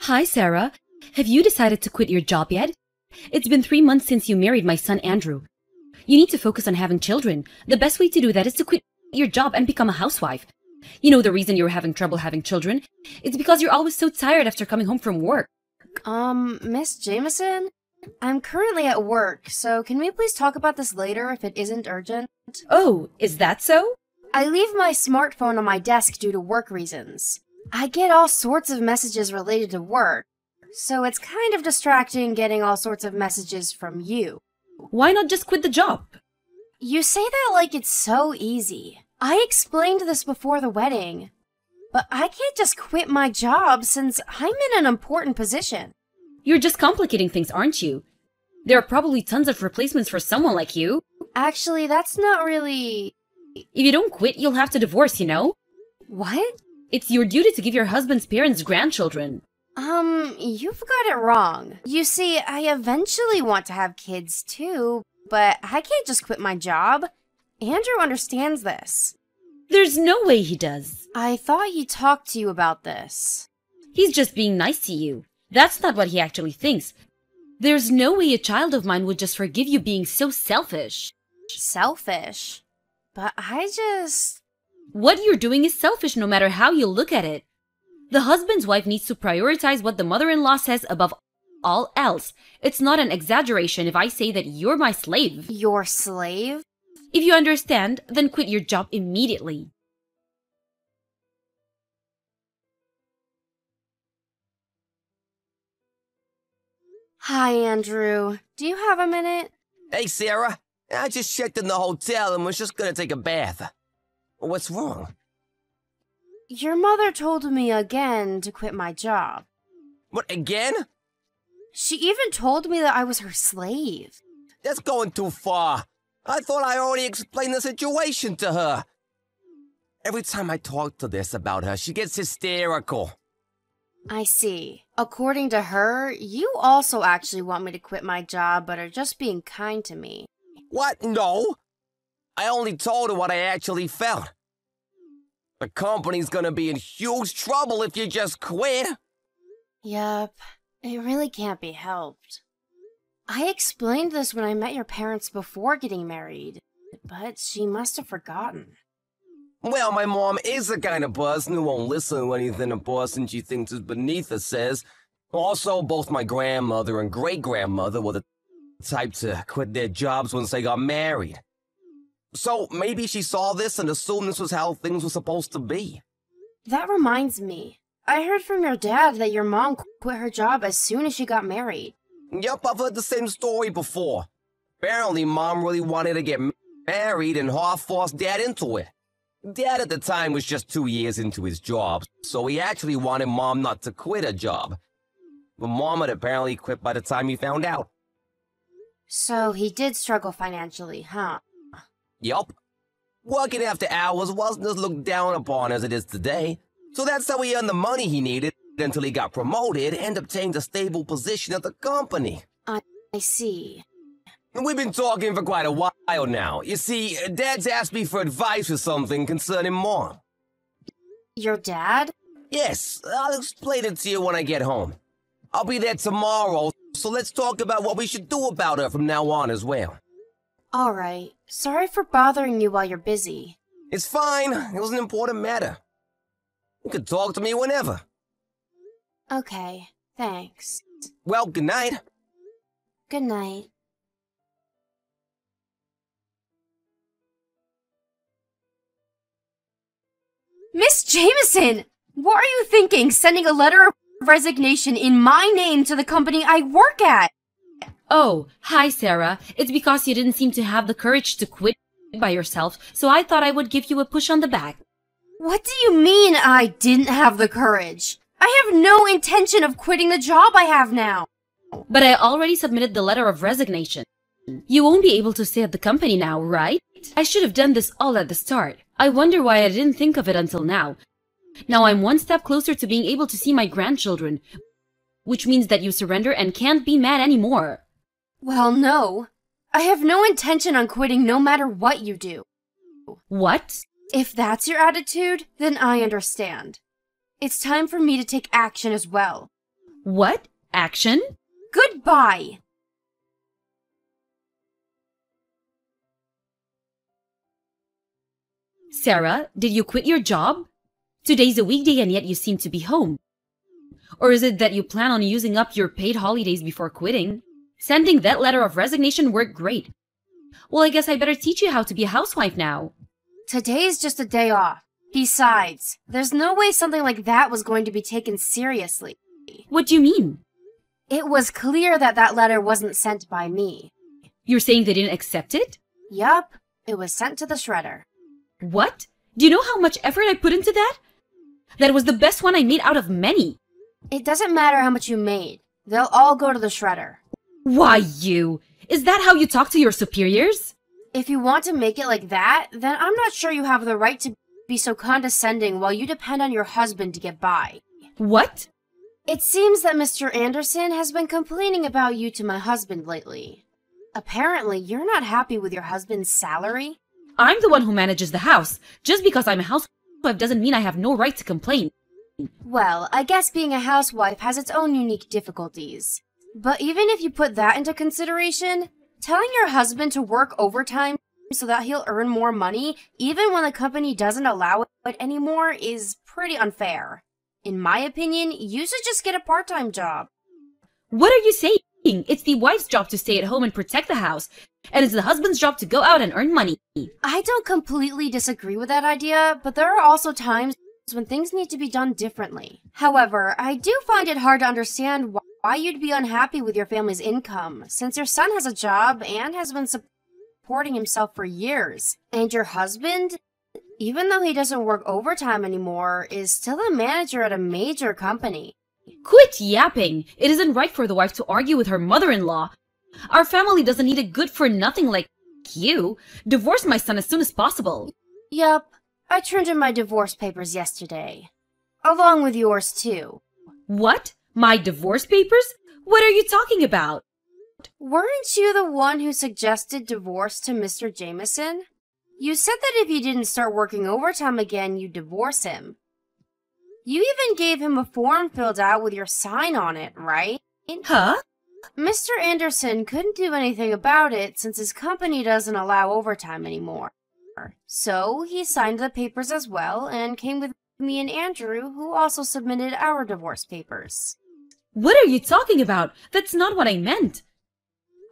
Hi, Sarah. Have you decided to quit your job yet? It's been 3 months since you married my son, Andrew. You need to focus on having children. The best way to do that is to quit your job and become a housewife. You know the reason you're having trouble having children? It's because you're always so tired after coming home from work. Miss Jameson? I'm currently at work, so can we please talk about this later if it isn't urgent? Oh, is that so? I leave my smartphone on my desk due to work reasons. I get all sorts of messages related to work, so it's kind of distracting getting all sorts of messages from you. Why not just quit the job? You say that like it's so easy. I explained this before the wedding. But I can't just quit my job since I'm in an important position. You're just complicating things, aren't you? There are probably tons of replacements for someone like you. Actually, that's not really... If you don't quit, you'll have to divorce, you know? What? It's your duty to give your husband's parents grandchildren. You've got it wrong. You see, I eventually want to have kids too, but I can't just quit my job. Andrew understands this. There's no way he does. I thought he talked to you about this. He's just being nice to you. That's not what he actually thinks. There's no way a child of mine would just forgive you being so selfish. Selfish? But I just... What you're doing is selfish no matter how you look at it. The husband's wife needs to prioritize what the mother-in-law says above all else. It's not an exaggeration if I say that you're my slave. Your slave? If you understand, then quit your job immediately. Hi, Andrew. Do you have a minute? Hey, Sarah. I just checked in the hotel and was just gonna take a bath. What's wrong? Your mother told me again to quit my job. What, again? She even told me that I was her slave. That's going too far. I thought I already explained the situation to her. Every time I talk to this about her, she gets hysterical. I see. According to her, you also actually want me to quit my job, but are just being kind to me. What? No. I only told her what I actually felt. The company's gonna be in huge trouble if you just quit. Yup. It really can't be helped. I explained this when I met your parents before getting married, but she must have forgotten. Well, my mom is the kind of person who won't listen to anything a person she thinks is beneath her says. Also, both my grandmother and great-grandmother were the type to quit their jobs once they got married. So maybe she saw this and assumed this was how things were supposed to be. That reminds me. I heard from your dad that your mom quit her job as soon as she got married. Yup, I've heard the same story before. Apparently, Mom really wanted to get married and half-forced Dad into it. Dad at the time was just 2 years into his job, so he actually wanted Mom not to quit her job. But Mom had apparently quit by the time he found out. So he did struggle financially, huh? Yup. Working after hours wasn't as looked down upon as it is today, so that's how he earned the money he needed until he got promoted and obtained a stable position at the company. I see. We've been talking for quite a while now. You see, Dad's asked me for advice or something concerning Mom. Your dad? Yes, I'll explain it to you when I get home. I'll be there tomorrow, so let's talk about what we should do about her from now on as well. Alright. Sorry for bothering you while you're busy. It's fine. It was an important matter. You can talk to me whenever. Okay, thanks. Well, good night. Good night. Miss Jameson! What are you thinking, sending a letter of resignation in my name to the company I work at? Oh, hi, Sarah. It's because you didn't seem to have the courage to quit by yourself, so I thought I would give you a push on the back. What do you mean I didn't have the courage? I have no intention of quitting the job I have now. But I already submitted the letter of resignation. You won't be able to stay at the company now, right? I should have done this all at the start. I wonder why I didn't think of it until now. Now I'm one step closer to being able to see my grandchildren, which means that you surrender and can't be mad anymore. Well, no. I have no intention on quitting no matter what you do. What? If that's your attitude, then I understand. It's time for me to take action as well. What? Action? Goodbye! Sarah, did you quit your job? Today's a weekday and yet you seem to be home. Or is it that you plan on using up your paid holidays before quitting? Sending that letter of resignation worked great. Well, I guess I better teach you how to be a housewife now. Today's just a day off. Besides, there's no way something like that was going to be taken seriously. What do you mean? It was clear that that letter wasn't sent by me. You're saying they didn't accept it? Yup, it was sent to the shredder. What? Do you know how much effort I put into that? That was the best one I made out of many. It doesn't matter how much you made. They'll all go to the shredder. Why, you? Is that how you talk to your superiors? If you want to make it like that, then I'm not sure you have the right to be so condescending while you depend on your husband to get by. What? It seems that Mr. Anderson has been complaining about you to my husband lately. Apparently, you're not happy with your husband's salary. I'm the one who manages the house. Just because I'm a housewife doesn't mean I have no right to complain. Well, I guess being a housewife has its own unique difficulties. But even if you put that into consideration, telling your husband to work overtime so that he'll earn more money, even when the company doesn't allow it anymore, is pretty unfair. In my opinion, you should just get a part-time job. What are you saying? It's the wife's job to stay at home and protect the house, and it's the husband's job to go out and earn money. I don't completely disagree with that idea, but there are also times when things need to be done differently. However, I do find it hard to understand why you'd be unhappy with your family's income, since your son has a job and has been supporting himself for years. And your husband, even though he doesn't work overtime anymore, is still a manager at a major company. Quit yapping! It isn't right for the wife to argue with her mother-in-law. Our family doesn't need a good-for-nothing like you. Divorce my son as soon as possible. Yup, I turned in my divorce papers yesterday. Along with yours, too. What? My divorce papers? What are you talking about? Weren't you the one who suggested divorce to Mr. Jameson? You said that if he didn't start working overtime again, you'd divorce him. You even gave him a form filled out with your sign on it, right? Huh? Mr. Anderson couldn't do anything about it since his company doesn't allow overtime anymore. So he signed the papers as well and came with me and Andrew, who also submitted our divorce papers. What are you talking about? That's not what I meant.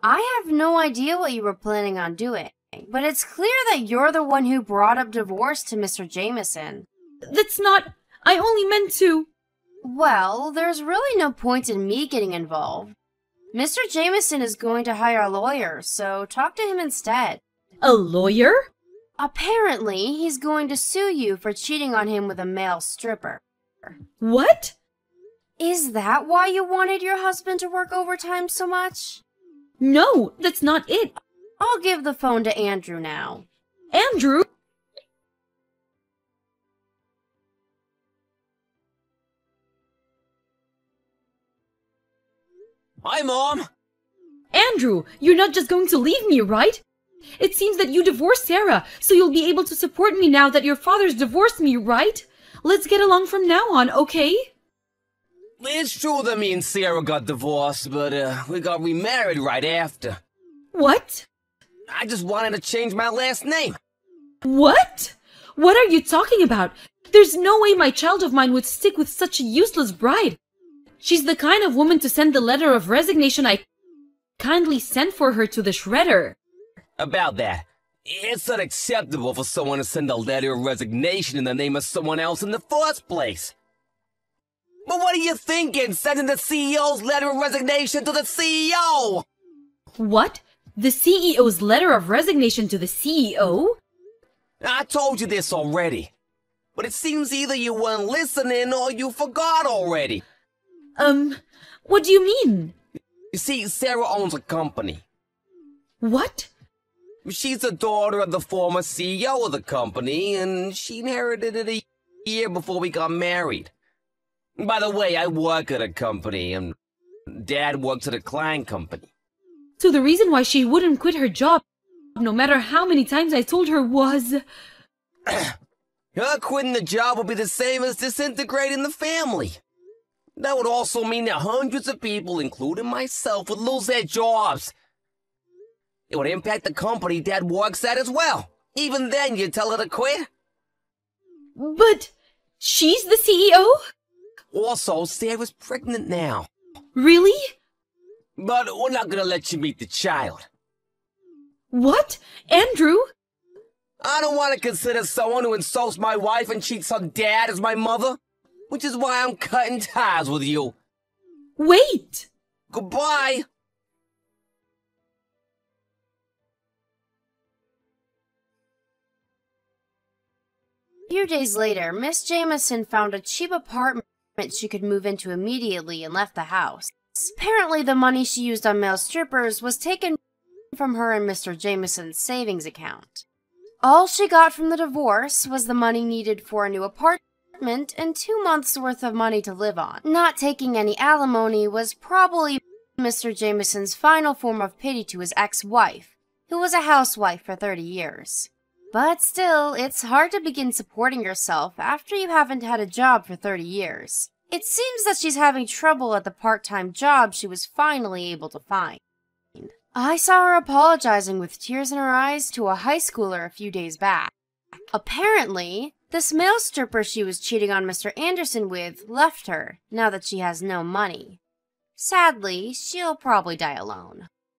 I have no idea what you were planning on doing, but it's clear that you're the one who brought up divorce to Mr. Jameson. That's not... I only meant to... Well, there's really no point in me getting involved. Mr. Jameson is going to hire a lawyer, so talk to him instead. A lawyer? Apparently, he's going to sue you for cheating on him with a male stripper. What? Is that why you wanted your husband to work overtime so much? No, that's not it. I'll give the phone to Andrew now. Andrew? Hi, Mom! Andrew, you're not just going to leave me, right? It seems that you divorced Sarah, so you'll be able to support me now that your father's divorced me, right? Let's get along from now on, okay? It's true that me and Sarah got divorced, but we got remarried right after. What? I just wanted to change my last name. What? What are you talking about? There's no way my child of mine would stick with such a useless bride. She's the kind of woman to send the letter of resignation I kindly sent for her to the shredder. About that, it's unacceptable for someone to send a letter of resignation in the name of someone else in the first place. But what are you thinking, sending the CEO's letter of resignation to the CEO? What? The CEO's letter of resignation to the CEO? I told you this already, but it seems either you weren't listening or you forgot already. What do you mean? You see, Sarah owns a company. What? She's the daughter of the former CEO of the company, and she inherited it a year before we got married. By the way, I work at a company, and Dad works at a client company. So the reason why she wouldn't quit her job, no matter how many times I told her, was... Her quitting the job will be the same as disintegrating the family. That would also mean that hundreds of people, including myself, would lose their jobs. It would impact the company Dad works at as well. Even then, you'd tell her to quit? But she's the CEO? Also, Sarah's pregnant now. Really? But we're not gonna let you meet the child. What? Andrew? I don't want to consider someone who insults my wife and cheats on Dad as my mother, which is why I'm cutting ties with you. Wait! Goodbye! A few days later, Miss Jameson found a cheap apartment she could move into immediately and left the house. Apparently, the money she used on male strippers was taken from her and Mr. Jameson's savings account. All she got from the divorce was the money needed for a new apartment and 2 months' worth of money to live on. Not taking any alimony was probably Mr. Jameson's final form of pity to his ex-wife, who was a housewife for 30 years. But still, it's hard to begin supporting yourself after you haven't had a job for 30 years. It seems that she's having trouble at the part-time job she was finally able to find. I saw her apologizing with tears in her eyes to a high schooler a few days back. Apparently, this male stripper she was cheating on Mr. Anderson with left her now that she has no money. Sadly, she'll probably die alone.